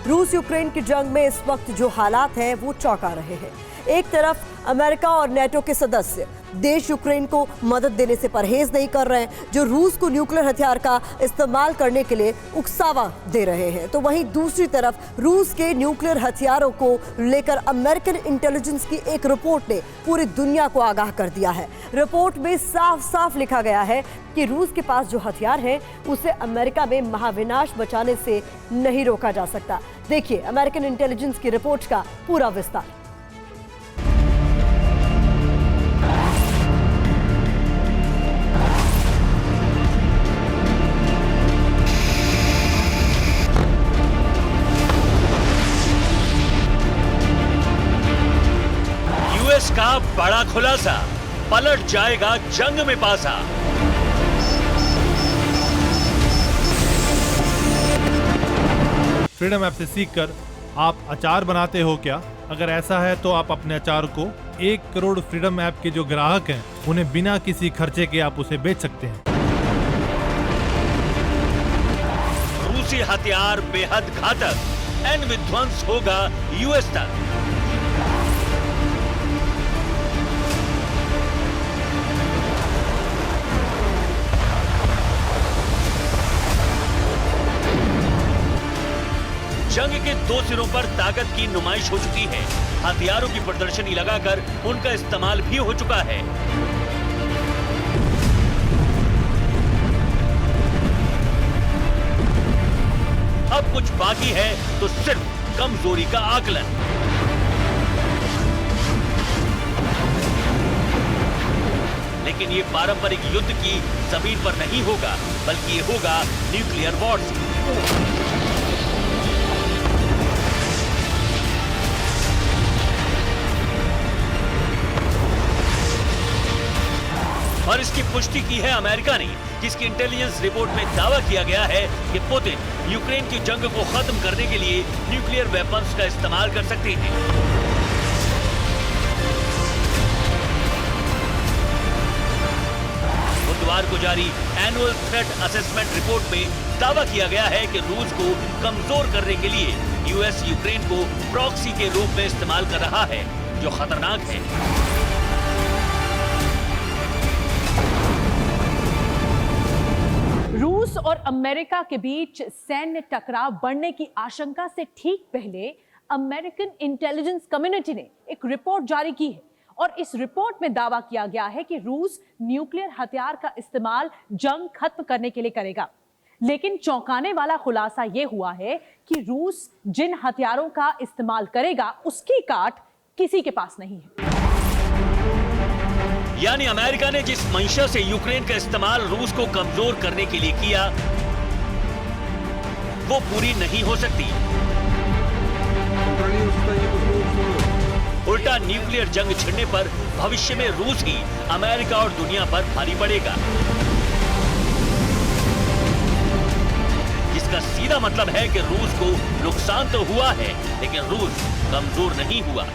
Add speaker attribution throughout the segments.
Speaker 1: रूस यूक्रेन की जंग में इस वक्त जो हालात हैं वो चौंका रहे हैं। एक तरफ अमेरिका और नेटो के सदस्य देश यूक्रेन को मदद देने से परहेज नहीं कर रहे हैं, जो रूस को न्यूक्लियर हथियार का इस्तेमाल करने के लिए उकसावा दे रहे हैं, तो वहीं दूसरी तरफ रूस के न्यूक्लियर हथियारों को लेकर अमेरिकन इंटेलिजेंस की एक रिपोर्ट ने पूरी दुनिया को आगाह कर दिया है। रिपोर्ट में साफ साफ लिखा गया है कि रूस के पास जो हथियार है उसे अमेरिका में महाविनाश बचाने से नहीं रोका जा सकता। देखिए अमेरिकन इंटेलिजेंस की रिपोर्ट का पूरा विस्तार।
Speaker 2: यूएस का बड़ा खुलासा, पलट जाएगा जंग में पासा।
Speaker 3: फ्रीडम ऐप से सीखकर आप अचार बनाते हो क्या? अगर ऐसा है तो आप अपने अचार को 1 करोड़ फ्रीडम ऐप के जो ग्राहक हैं उन्हें बिना किसी खर्चे के आप उसे बेच सकते हैं।
Speaker 2: रूसी हथियार बेहद घातक, एंड विध्वंस होगा यूएस तक। जंग के दो सिरों पर ताकत की नुमाइश हो चुकी है। हथियारों की प्रदर्शनी लगाकर उनका इस्तेमाल भी हो चुका है। अब कुछ बाकी है तो सिर्फ कमजोरी का आकलन। लेकिन ये पारंपरिक युद्ध की जमीन पर नहीं होगा, बल्कि ये होगा न्यूक्लियर वॉर से। और इसकी पुष्टि की है अमेरिका ने, जिसकी इंटेलिजेंस रिपोर्ट में दावा किया गया है कि पुतिन यूक्रेन की जंग को खत्म करने के लिए न्यूक्लियर वेपन्स का इस्तेमाल कर सकते हैं। बुधवार को जारी एनुअल थ्रेट असेसमेंट रिपोर्ट में दावा किया गया है कि रूस को कमजोर करने के लिए यूएस यूक्रेन को प्रॉक्सी के रूप में इस्तेमाल कर रहा है, जो खतरनाक है।
Speaker 4: रूस और अमेरिका के बीच सैन्य टकराव बढ़ने की आशंका से ठीक पहले अमेरिकन इंटेलिजेंस कम्युनिटी ने एक रिपोर्ट जारी की है और इस रिपोर्ट में दावा किया गया है कि रूस न्यूक्लियर हथियार का इस्तेमाल जंग खत्म करने के लिए करेगा। लेकिन चौंकाने वाला खुलासा यह हुआ है कि रूस जिन हथियारों का इस्तेमाल करेगा उसकी काट किसी के पास नहीं है।
Speaker 2: यानी अमेरिका ने जिस मंशा से यूक्रेन का इस्तेमाल रूस को कमजोर करने के लिए किया, वो पूरी नहीं हो सकती। उल्टा न्यूक्लियर जंग छिड़ने पर भविष्य में रूस ही अमेरिका और दुनिया पर भारी पड़ेगा, जिसका सीधा मतलब है कि रूस को नुकसान तो हुआ है, लेकिन रूस कमजोर नहीं हुआ।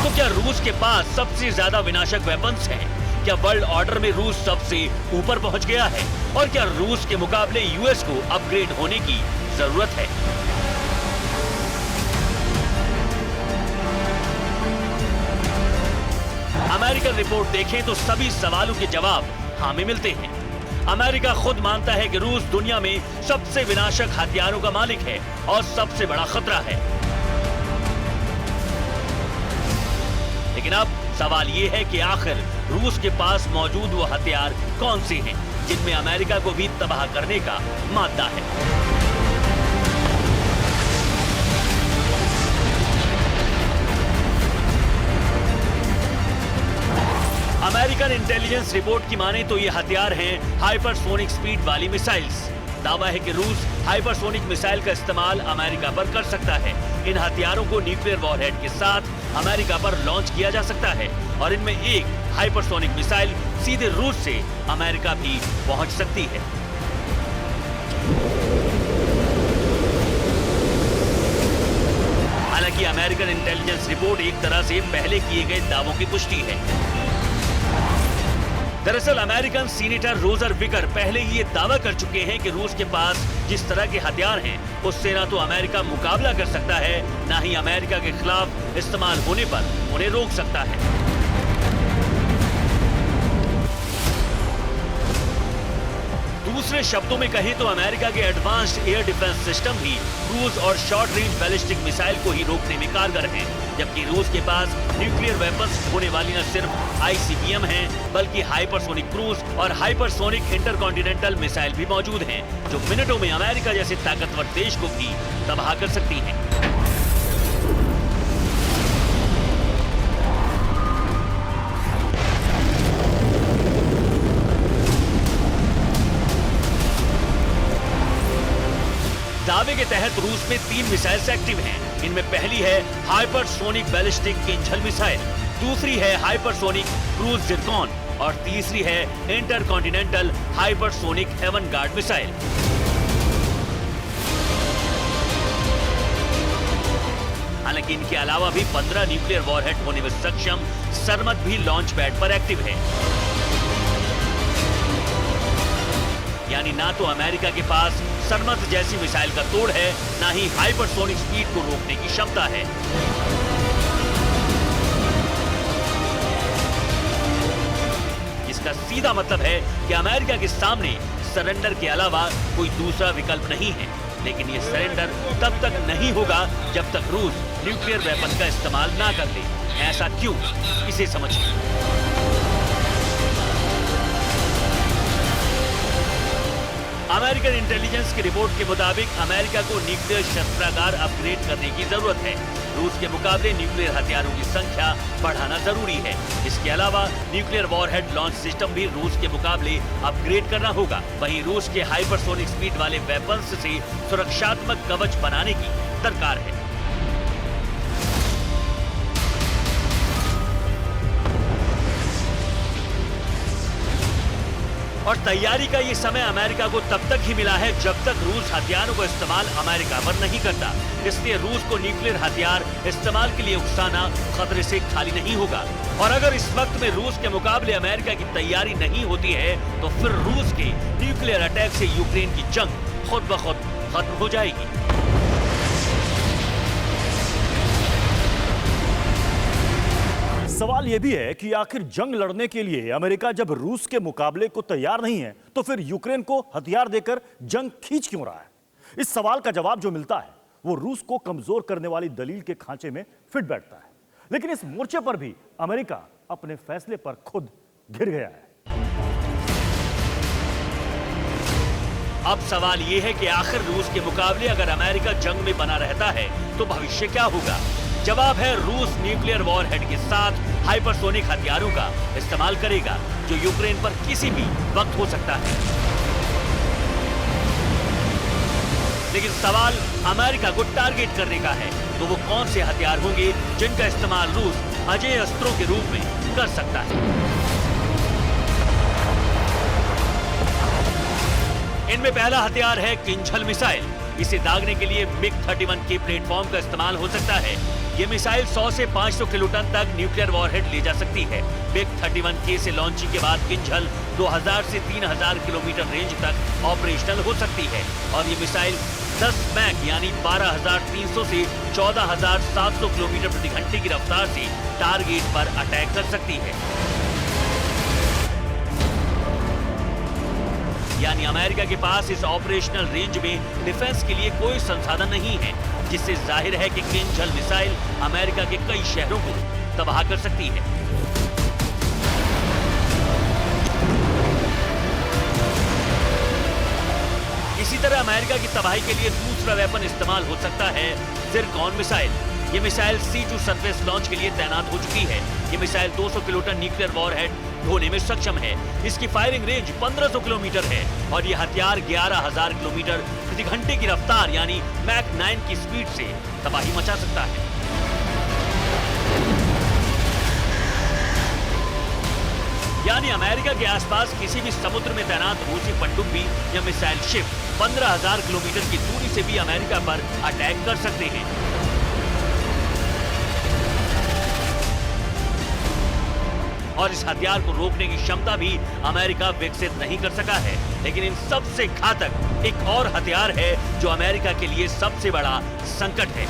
Speaker 2: तो क्या रूस के पास सबसे ज्यादा विनाशक वेपन्स हैं? क्या वर्ल्ड ऑर्डर में रूस सबसे ऊपर पहुंच गया है? और क्या रूस के मुकाबले यूएस को अपग्रेड होने की जरूरत है? अमेरिकन रिपोर्ट देखें तो सभी सवालों के जवाब हाँ में मिलते हैं। अमेरिका खुद मानता है कि रूस दुनिया में सबसे विनाशक हथियारों का मालिक है और सबसे बड़ा खतरा है। लेकिन अब सवाल ये है कि आखिर रूस के पास मौजूद वो हथियार कौन से हैं जिनमें अमेरिका को भी तबाह करने का मादा है। अमेरिकन इंटेलिजेंस रिपोर्ट की माने तो ये हथियार हैं हाइपरसोनिक स्पीड वाली मिसाइल्स। दावा है कि रूस हाइपरसोनिक मिसाइल का इस्तेमाल अमेरिका पर कर सकता है। इन हथियारों को न्यूक्लियर वॉरहेड के साथ अमेरिका पर लॉन्च किया जा सकता है और इनमें एक हाइपरसोनिक मिसाइल सीधे रूस से अमेरिका भी पहुंच सकती है। हालांकि अमेरिकन इंटेलिजेंस रिपोर्ट एक तरह से पहले किए गए दावों की पुष्टि है। दरअसल अमेरिकन सीनेटर रोजर विकर पहले ही ये दावा कर चुके हैं कि रूस के पास जिस तरह के हथियार हैं, उससे ना तो अमेरिका मुकाबला कर सकता है, ना ही अमेरिका के खिलाफ इस्तेमाल होने पर उन्हें रोक सकता है। दूसरे शब्दों में कहें तो अमेरिका के एडवांस्ड एयर डिफेंस सिस्टम भी क्रूज और शॉर्ट रेंज बैलिस्टिक मिसाइल को ही रोकने में कारगर हैं, जबकि रूस के पास न्यूक्लियर वेपन्स होने वाली न सिर्फ आईसीबीएम हैं, बल्कि हाइपरसोनिक क्रूज और हाइपरसोनिक इंटरकॉन्टिनेंटल मिसाइल भी मौजूद हैं, जो मिनटों में अमेरिका जैसे ताकतवर देश को भी तबाह कर सकती हैं। दावे के तहत रूस में 3 मिसाइल्स एक्टिव हैं। इनमें पहली है हाइपरसोनिक बैलिस्टिक किंझल मिसाइल, दूसरी है हाइपरसोनिक क्रूज जिरकॉन और तीसरी है intercontinental hypersonic Avangard missile. हालांकि इनके अलावा भी 15 न्यूक्लियर वॉरहेड होने में सक्षम सरमद भी लॉन्च पैड पर एक्टिव है। यानी ना तो अमेरिका के पास सरमद जैसी मिसाइल का तोड़ है, ना ही हाइपरसोनिक स्पीड को रोकने की क्षमता है। इसका सीधा मतलब है कि अमेरिका के सामने सरेंडर के अलावा कोई दूसरा विकल्प नहीं है। लेकिन ये सरेंडर तब तक नहीं होगा जब तक रूस न्यूक्लियर वेपन का इस्तेमाल ना कर ले। ऐसा क्यों, इसे समझिए। अमेरिकन इंटेलिजेंस की रिपोर्ट के मुताबिक अमेरिका को न्यूक्लियर शस्त्रागार अपग्रेड करने की जरूरत है। रूस के मुकाबले न्यूक्लियर हथियारों की संख्या बढ़ाना जरूरी है। इसके अलावा न्यूक्लियर वॉरहेड लॉन्च सिस्टम भी रूस के मुकाबले अपग्रेड करना होगा। वहीं रूस के हाइपरसोनिक स्पीड वाले वेपन्स से सुरक्षात्मक कवच बनाने की दरकार है। और तैयारी का ये समय अमेरिका को तब तक ही मिला है जब तक रूस हथियारों का इस्तेमाल अमेरिका पर नहीं करता। इसलिए रूस को न्यूक्लियर हथियार इस्तेमाल के लिए उकसाना खतरे से खाली नहीं होगा। और अगर इस वक्त में रूस के मुकाबले अमेरिका की तैयारी नहीं होती है, तो फिर रूस के न्यूक्लियर अटैक से यूक्रेन की जंग खुद ब खुद खत्म हो जाएगी।
Speaker 5: सवाल यह भी है कि आखिर जंग लड़ने के लिए अमेरिका जब रूस के मुकाबले को तैयार नहीं है, तो फिर यूक्रेन को हथियार देकर जंग खींच क्यों रहा है? इस सवाल का जवाब जो मिलता है वो रूस को कमजोर करने वाली दलील के खांचे में फिट बैठता है। लेकिन इस मोर्चे पर भी अमेरिका अपने फैसले पर खुद घिर गया है।
Speaker 2: अब सवाल यह है कि आखिर रूस के मुकाबले अगर अमेरिका जंग में बना रहता है तो भविष्य क्या होगा? जवाब है, रूस न्यूक्लियर वॉरहेड के साथ हाइपरसोनिक हथियारों का इस्तेमाल करेगा, जो यूक्रेन पर किसी भी वक्त हो सकता है। लेकिन सवाल अमेरिका को टारगेट करने का है, तो वो कौन से हथियार होंगे जिनका इस्तेमाल रूस अजेय अस्त्रों के रूप में कर सकता है? इनमें पहला हथियार है किंझल मिसाइल। इसे दागने के लिए MiG-31K प्लेटफॉर्म का इस्तेमाल हो सकता है। ये मिसाइल 100 से 500 किलोटन तक न्यूक्लियर वॉरहेड ले जा सकती है। MiG-31K से लॉन्चिंग के बाद किंझल 2000 से 3000 किलोमीटर रेंज तक ऑपरेशनल हो सकती है और ये मिसाइल 10 मैक यानी 12,300 से 14,700 किलोमीटर प्रति घंटे की रफ्तार से टारगेट पर अटैक कर सकती है। यानी अमेरिका के पास इस ऑपरेशनल रेंज में डिफेंस के लिए कोई संसाधन नहीं है, जिससे जाहिर है कि किंझल मिसाइल अमेरिका के कई शहरों को तबाह कर सकती है। इसी तरह अमेरिका की तबाही के लिए दूसरा वेपन इस्तेमाल हो सकता है जिरकॉन मिसाइल। ये मिसाइल C2 सरफेस लॉन्च के लिए तैनात हो चुकी है। ये मिसाइल 200 किलोटन न्यूक्लियर वॉरहेड ढोने में सक्षम है। इसकी फायरिंग रेंज 1500 किलोमीटर है और ये हथियार 11,000 किलोमीटर प्रति घंटे की रफ्तार यानी मैक 9 की स्पीड से तबाही मचा सकता है। यानी अमेरिका के आसपास किसी भी समुद्र में तैनात रूसी पनडुब्बी या मिसाइल शिप 15,000 किलोमीटर की दूरी से भी अमेरिका पर अटैक कर सकते हैं। और इस हथियार को रोकने की क्षमता भी अमेरिका विकसित नहीं कर सका है। लेकिन इन सबसे घातक एक और हथियार है जो अमेरिका के लिए सबसे बड़ा संकट है।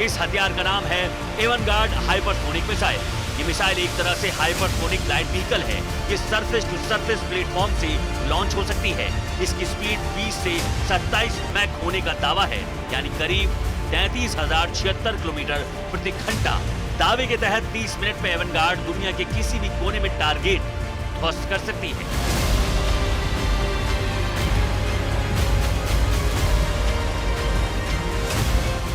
Speaker 2: इस हथियार का नाम है एवनगार्ड हाइपरसोनिक मिसाइल। ये मिसाइल एक तरह से हाइपरसोनिक लाइट व्हीकल है। ये सरफेस टू सरफेस प्लेटफॉर्म से लॉन्च हो सकती है। इसकी स्पीड 20 से 27 मैक होने का दावा है, यानी करीब 33,076 किलोमीटर प्रति घंटा। दावे के तहत 30 मिनट में एवनगार्ड दुनिया के किसी भी कोने में टारगेट ध्वस्त कर सकती है।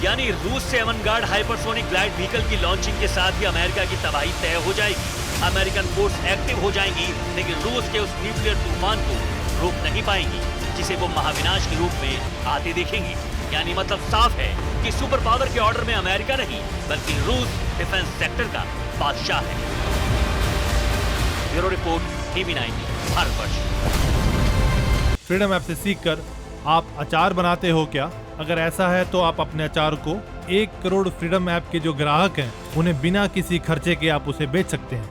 Speaker 2: यानी रूस से एवनगार्ड हाइपरसोनिक ग्लाइड व्हीकल की लॉन्चिंग के साथ ही अमेरिका की तबाही तय हो जाएगी। अमेरिकन फोर्स एक्टिव हो जाएंगी, लेकिन रूस के उस न्यूक्लियर तूफान को रोक नहीं पाएंगी, जिसे वो महाविनाश के रूप में आते देखेंगी। यानी मतलब साफ है कि सुपर पावर के ऑर्डर में अमेरिका नहीं, बल्कि रूस डिफेंस सेक्टर का बादशाह है। Bureau report, TV9 Bharatvarsh.
Speaker 3: Freedom app से सीखकर आप अचार बनाते हो क्या? अगर ऐसा है तो आप अपने अचार को 1 करोड़ फ्रीडम ऐप के जो ग्राहक हैं उन्हें बिना किसी खर्चे के आप उसे बेच सकते हैं।